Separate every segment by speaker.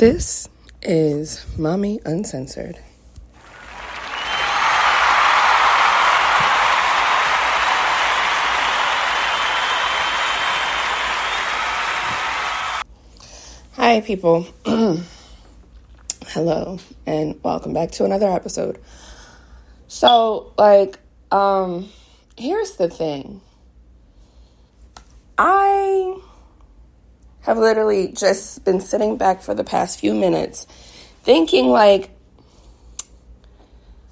Speaker 1: This is Mommy Uncensored. Hi, people. Hello, and welcome back to another episode. So, here's the thing. I have literally just been sitting back for the past few minutes thinking,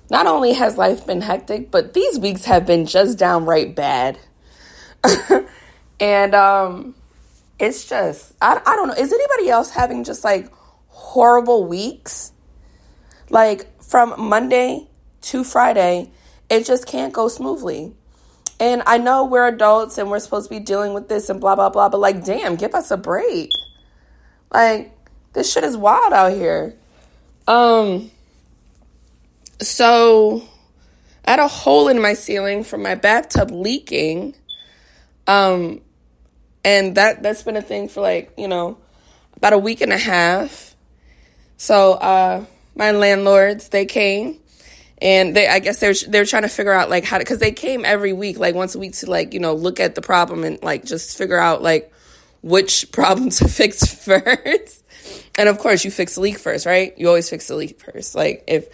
Speaker 1: not only has life been hectic, but these weeks have been just downright bad. And it's just, I don't know. Is anybody else having just horrible weeks? From Monday to Friday, it just can't go smoothly. And I know we're adults and we're supposed to be dealing with this and blah, blah, blah. But damn, give us a break. This shit is wild out here. So I had a hole in my ceiling from my bathtub leaking. And that's been a thing for about a week and a half. So my landlords, they came. And I guess they're trying to figure out how to, because they came every week, once a week to look at the problem and just figure out which problem to fix first. And of course you fix the leak first, right? You always fix the leak first. If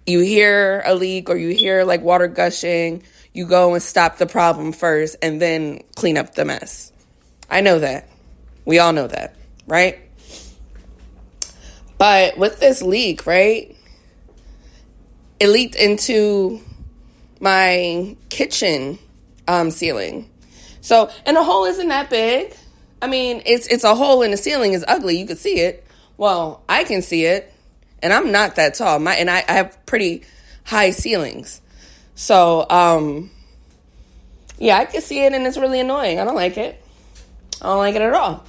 Speaker 1: you hear a leak or you hear water gushing, you go and stop the problem first and then clean up the mess. I know that. We all know that, right? But with this leak, right? It leaked into my kitchen ceiling. So, and the hole isn't that big. I mean, it's a hole in the ceiling. It's ugly. You can see it. Well, I can see it. And I'm not that tall. I have pretty high ceilings. So, yeah, I can see it and it's really annoying. I don't like it. I don't like it at all.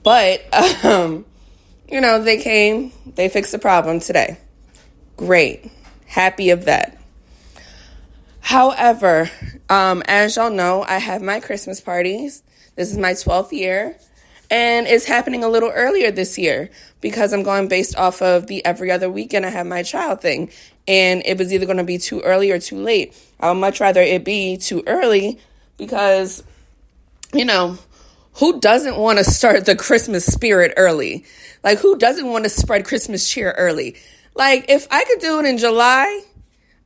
Speaker 1: But, they came. They fixed the problem today. Great. Happy of that. However, as y'all know, I have my Christmas parties. This is my 12th year. And it's happening a little earlier this year because I'm going based off of the every other weekend I have my child thing. And it was either going to be too early or too late. I would much rather it be too early because, who doesn't want to start the Christmas spirit early? Who doesn't want to spread Christmas cheer early? If I could do it in July,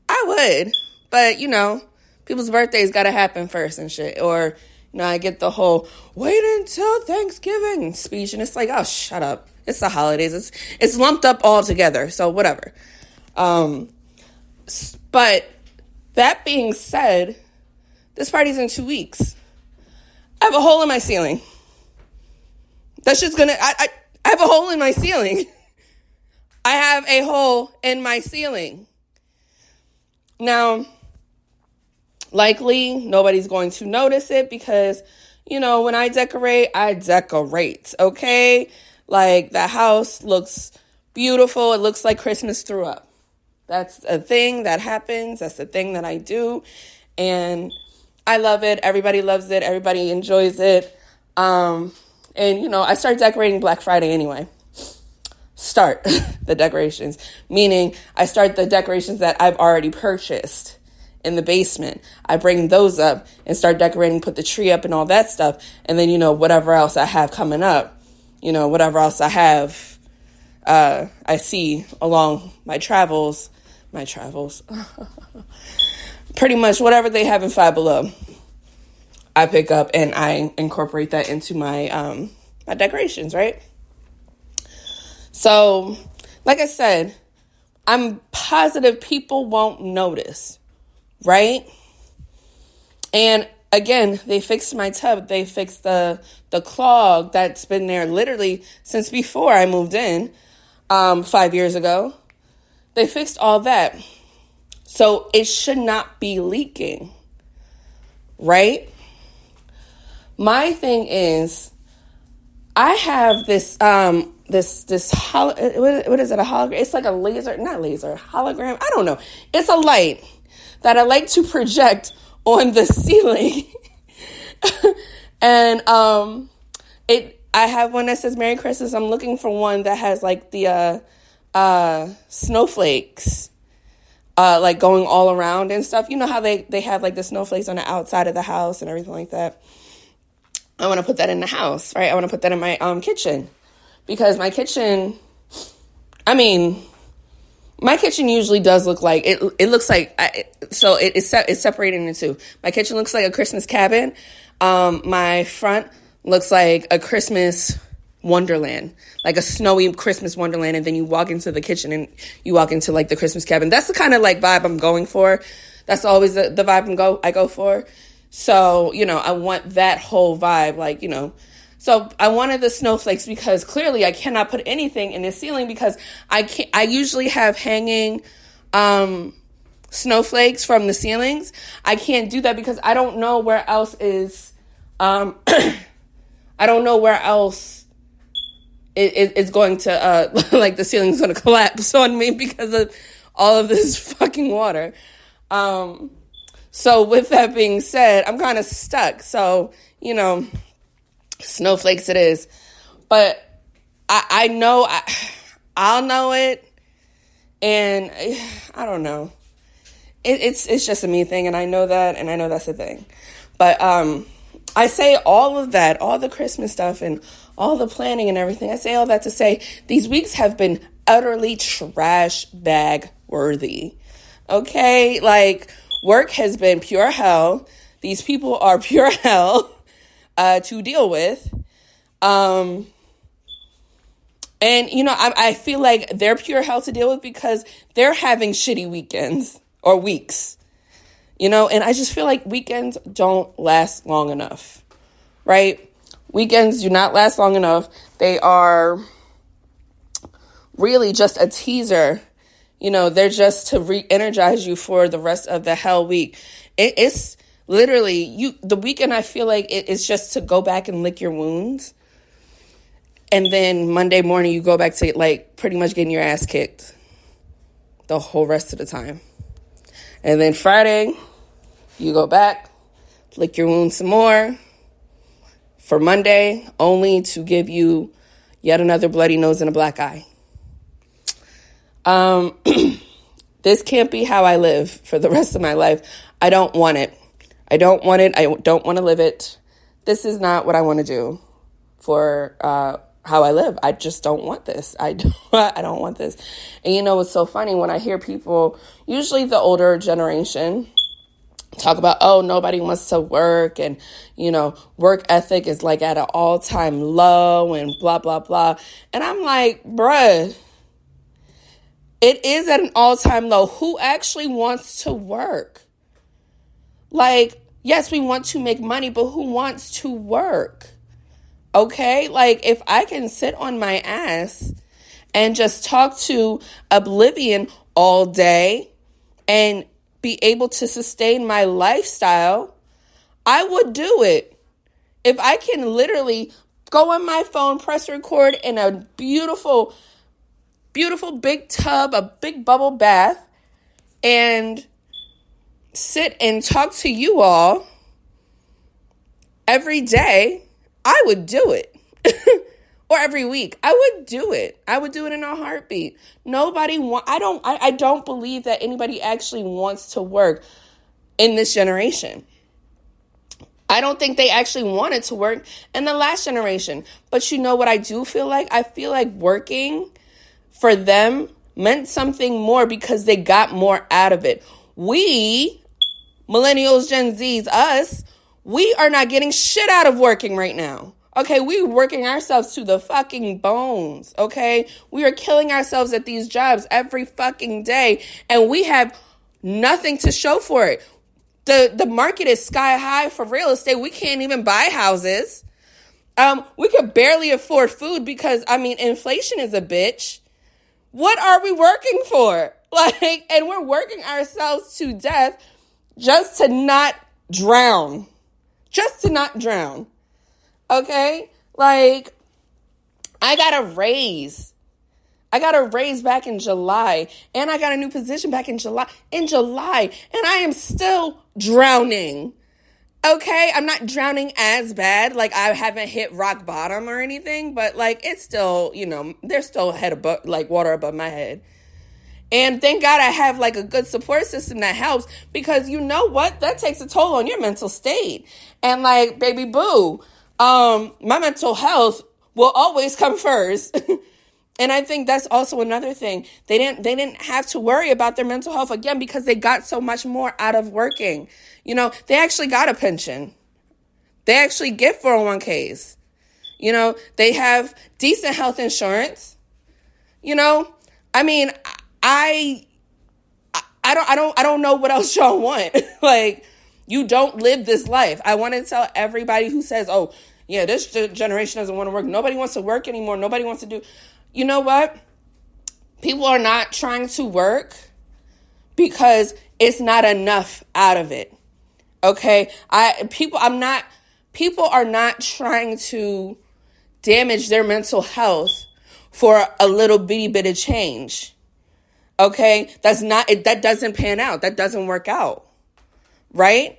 Speaker 1: I would. But, people's birthdays got to happen first and shit. Or, I get the whole, wait until Thanksgiving speech. And it's oh, shut up. It's the holidays. It's lumped up all together. So, whatever. But that being said, this party's in 2 weeks. I have a hole in my ceiling. That's just gonna, I have a hole in my ceiling. I have a hole in my ceiling. Now, likely nobody's going to notice it because, when I decorate, okay? The house looks beautiful. It looks like Christmas threw up. That's a thing that happens. That's a thing that I do. And I love it. Everybody loves it. Everybody enjoys it. And, I start decorating Black Friday anyway. Start the decorations, meaning I start the decorations that I've already purchased in the basement. I bring those up and start decorating, put the tree up and all that stuff. And then, whatever else I have coming up, whatever else I have, I see along my travels, pretty much whatever they have in Five Below, I pick up and I incorporate that into my, my decorations, right? So, like I said, I'm positive people won't notice, right? And again, they fixed my tub. They fixed the clog that's been there literally since before I moved in 5 years ago. They fixed all that. So it should not be leaking, right? My thing is, I have this, what is it, a hologram? It's like a hologram. I don't know. It's a light that I like to project on the ceiling. And I have one that says Merry Christmas. I'm looking for one that has like the snowflakes like going all around and stuff. You know how they have like the snowflakes on the outside of the house and everything like that. I want to put that in the house, right? I want to put that in my kitchen, because my kitchen, my kitchen usually does look like it looks like it's separated into two. My kitchen looks like a Christmas cabin. My front looks like a Christmas wonderland, like a snowy Christmas wonderland. And then you walk into the kitchen and you walk into like the Christmas cabin. That's the kind of like vibe I'm going for. That's always the vibe I go for. So, I want that whole vibe, like, so I wanted the snowflakes because clearly I cannot put anything in the ceiling, because I usually have hanging, snowflakes from the ceilings. I can't do that because I don't know where else is, I don't know where else it's going to, like the ceiling's going to collapse on me because of all of this fucking water. So with that being said, I'm kind of stuck. So, snowflakes it is. But I know I'll know it. And I don't know. It's just a me thing, and I know that, and I know that's a thing. But I say all of that, all the Christmas stuff and all the planning and everything. I say all that to say these weeks have been utterly trash bag worthy. Okay? Like, work has been pure hell. These people are pure hell to deal with. And, I feel like they're pure hell to deal with because they're having shitty weekends or weeks, and I just feel like weekends don't last long enough, right? Weekends do not last long enough. They are really just a teaser. They're just to re-energize you for the rest of the hell week. It's literally the weekend. I feel like it's just to go back and lick your wounds. And then Monday morning, you go back to like pretty much getting your ass kicked the whole rest of the time. And then Friday, you go back, lick your wounds some more for Monday, only to give you yet another bloody nose and a black eye. This can't be how I live for the rest of my life. I don't want it. I don't want it. I don't want to live it. This is not what I want to do for how I live. I just don't want this. I don't want this. And what's so funny, when I hear people, usually the older generation, talk about, oh, nobody wants to work, and, work ethic is like at an all-time low and blah, blah, blah. And I'm like, bruh, it is at an all-time low. Who actually wants to work? Like, yes, we want to make money, but who wants to work? Okay? Like, if I can sit on my ass and just talk to oblivion all day and be able to sustain my lifestyle, I would do it. If I can literally go on my phone, press record in a beautiful, beautiful big tub, a big bubble bath, and sit and talk to you all every day, I would do it. Or every week, I would do it. I would do it in a heartbeat. I don't believe that anybody actually wants to work in this generation. I don't think they actually wanted to work in the last generation. But you know what I do feel like? I feel like working for them meant something more because they got more out of it. We, millennials, Gen Zs, us, we are not getting shit out of working right now. Okay, we're working ourselves to the fucking bones, okay? We are killing ourselves at these jobs every fucking day, and we have nothing to show for it. The market is sky high for real estate. We can't even buy houses. We could barely afford food because, inflation is a bitch. What are we working for? And we're working ourselves to death just to not drown. Just to not drown. Okay? I got a raise. I got a raise back in July. And I got a new position back in July. And I am still drowning. okay, I'm not drowning as bad. Like, I haven't hit rock bottom or anything, but like, it's still, there's still water above my head. And thank God I have like a good support system that helps, because you know what? That takes a toll on your mental state. And like, baby boo, my mental health will always come first. And I think that's also another thing. They didn't have to worry about their mental health again because they got so much more out of working. They actually got a pension. They actually get 401ks. They have decent health insurance. I mean, I don't know what else y'all want. Like, you don't live this life. I want to tell everybody who says, oh, yeah, this generation doesn't want to work. Nobody wants to work anymore. Nobody wants to do. You know what? People are not trying to work because it's not enough out of it. Okay? People are not trying to damage their mental health for a little bitty bit of change. Okay? That doesn't pan out. That doesn't work out. Right?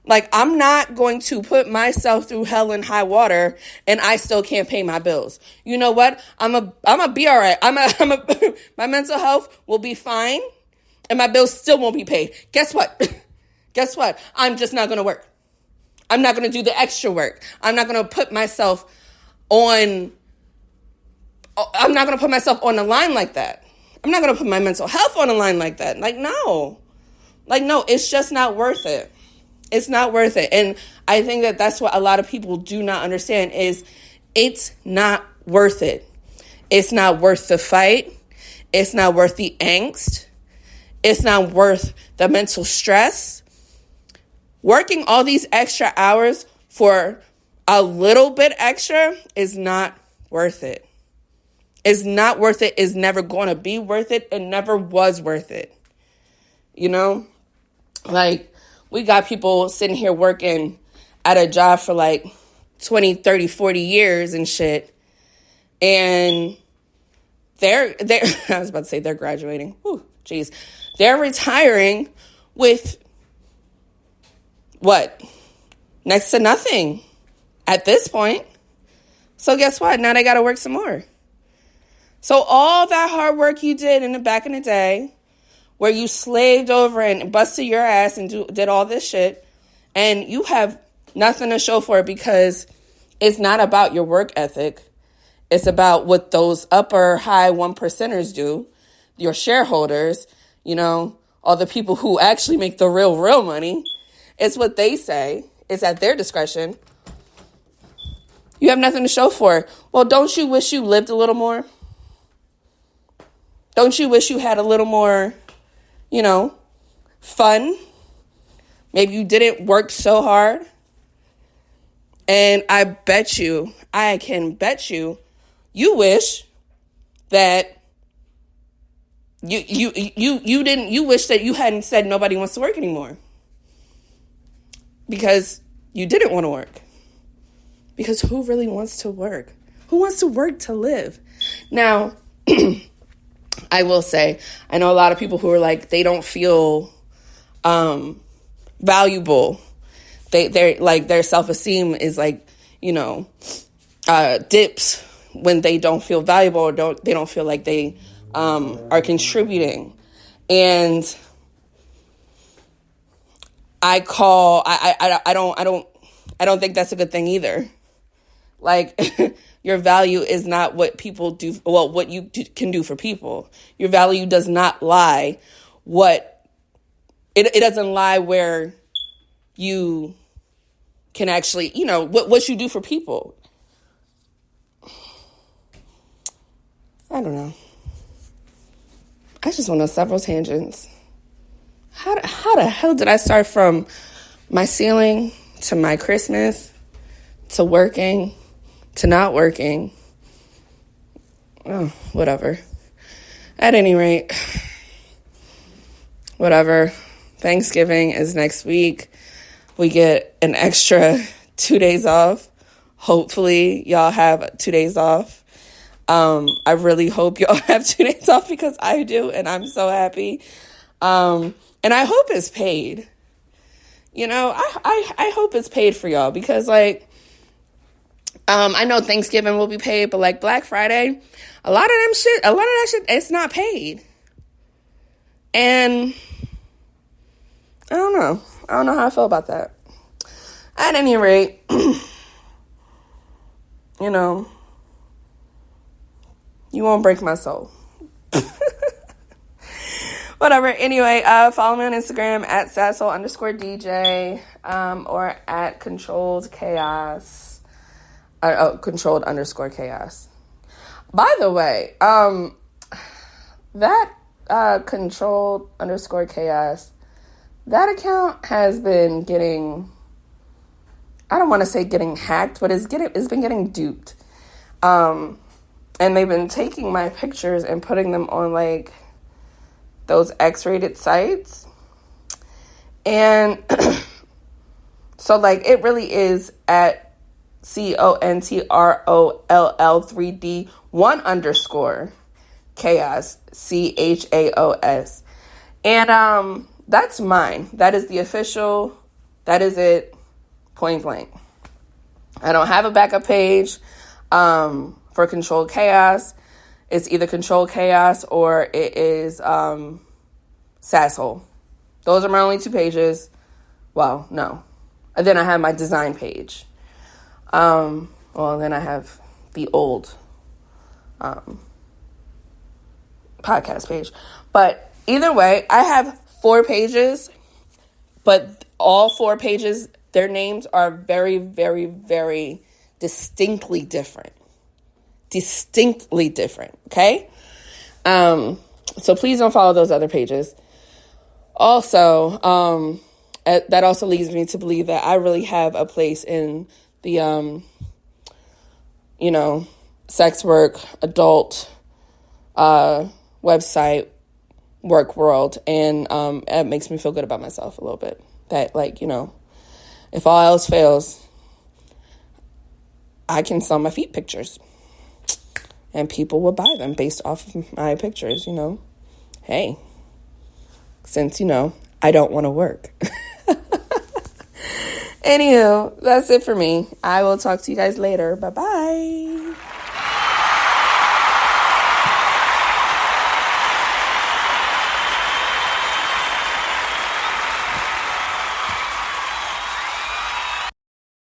Speaker 1: Like, I'm not going to put myself through hell and high water and I still can't pay my bills. You know what? I'm a be all right. My mental health will be fine and my bills still won't be paid. Guess what? Guess what? I'm just not going to work. I'm not going to do the extra work. I'm not going to put myself on the line like that. I'm not going to put my mental health on the line like that. Like, no, it's just not worth it. It's not worth it. And I think that that's what a lot of people do not understand is it's not worth it. It's not worth the fight. It's not worth the angst. It's not worth the mental stress. Working all these extra hours for a little bit extra is not worth it. It's not worth it. It's never going to be worth it. It never was worth it. Like, we got people sitting here working at a job for like 20, 30, 40 years and shit. And they're I was about to say they're graduating. Whew, geez. They're retiring with what? Next to nothing at this point. So guess what? Now they got to work some more. So all that hard work you did in the back in the day, where you slaved over and busted your ass and did all this shit, and you have nothing to show for it because it's not about your work ethic. It's about what those upper high 1%ers do, your shareholders, all the people who actually make the real money. It's what they say. It's at their discretion. You have nothing to show for it. Well, don't you wish you lived a little more? Don't you wish you had a little more fun? Maybe you didn't work so hard. And I can bet you wish that you wish that you hadn't said nobody wants to work anymore. Because you didn't want to work. Because who really wants to work? Who wants to work to live? Now, I will say, I know a lot of people who are like, they don't feel valuable. They're like, their self-esteem is like, dips when they don't feel valuable or they don't feel like they are contributing. And I don't think that's a good thing either. Like, your value is not what people do, what you can do for people. Your value does not lie it doesn't lie where you can actually, what you do for people. I don't know. I just went on several tangents. How the hell did I start from my ceiling to my Christmas to working to not working? Oh, whatever. At any rate, whatever. Thanksgiving is next week. We get an extra 2 days off. Hopefully y'all have 2 days off. I really hope y'all have 2 days off because I do, and I'm so happy. And I hope it's paid. You know, I hope it's paid for y'all because, like, I know Thanksgiving will be paid, but, like, Black Friday, a lot of that shit, it's not paid. And I don't know. I don't know how I feel about that. At any rate, you know, you won't break my soul. Whatever. Anyway, follow me on Instagram at sassel_DJ, or at controlled chaos. Controlled_chaos. By the way, that controlled_chaos, that account has been getting, I don't want to say getting hacked, but it's been getting duped. And they've been taking my pictures and putting them on, like, those X-rated sites. And so, like, it really is at CONTROLL3D 1_ chaos, CHAOS. And that's mine. That is the official. That is it. Point blank. I don't have a backup page for Controlled Chaos. It's either Controlled Chaos or it is Sasshole. Those are my only 2 pages. Well, no. And then I have my design page. Then I have the old podcast page. But either way, I have 4 pages, but all 4 pages, their names are very, very, very distinctly different. Distinctly different, okay? So please don't follow those other pages. Also, that also leads me to believe that I really have a place in the, sex work, adult, website, work world. And it makes me feel good about myself a little bit. That, like, if all else fails, I can sell my feet pictures. And people will buy them based off of my pictures, Hey, since, I don't want to work. Anywho, that's it for me. I will talk to you guys later. Bye-bye.